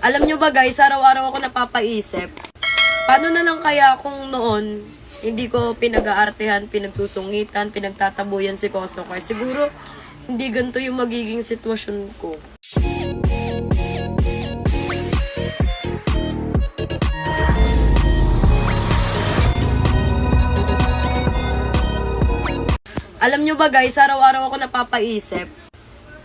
Alam nyo ba guys, araw-araw ako napapaisip. Paano na lang kaya kung noon, hindi ko pinag-aartehan, pinagsusungitan, pinagtatabuyan si Koso. Kaya siguro, hindi ganito yung magiging sitwasyon ko. Alam nyo ba guys, araw-araw ako napapaisip.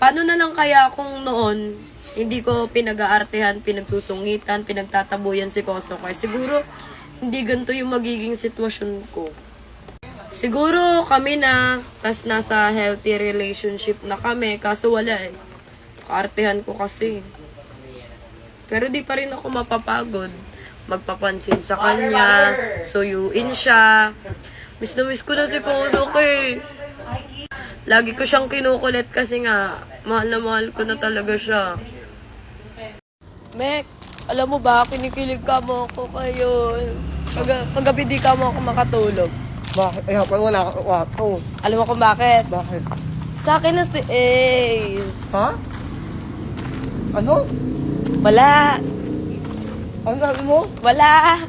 Paano na lang kaya kung noon, hindi ko pinag-aartehan, pinagsusungitan, pinagtatabuyan si Koso. Kaya siguro, hindi ganito yung magiging sitwasyon ko. Siguro kami na, tas nasa healthy relationship na kami, kaso wala eh. Kaartehan ko kasi. Pero di pa rin ako mapapagod. Magpapansin sa kanya, suyuin siya. Miss na miss ko na si Koso eh. Lagi ko siyang kinukulit kasi nga, mahal na mahal ko na talaga siya. Mek, alam mo ba, kinikilig ka mo ako kayo. Paggabi di ka mo ako makatulog. Bakit? Ay, hapon wala ka kwarto. Alam mo kung bakit? Bakit? Sa akin na si Ace. Ha? Ano? Wala. Ano sabi mo? Wala.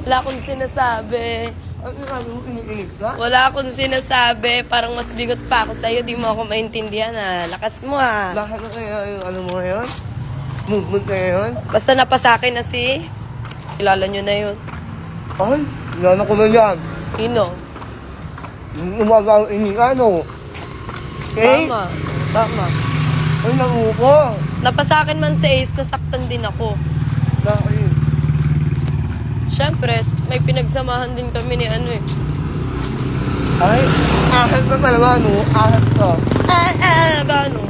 Wala akong sinasabi. Ano sabi mo? Iniinig ka? Wala akong sinasabi. Parang mas bigot pa ako sa'yo. Di mo ako maintindihan ah. Lakas mo ah. Bakit na kaya yung ano mo ngayon? Movement na yun? Basta napasakin na si... Kilala nyo na yun. Ay, nana ko na yan. Ino. Umaga ang inikano. Okay? Tama. Tama. Ay, nanguko. Napasakin man si Ace, nasaktan din ako. Bakit? Siyempre, may pinagsamahan din kami ni ano eh. Ay, ahal pa pala ba, no? Ahal ka. Ba ano?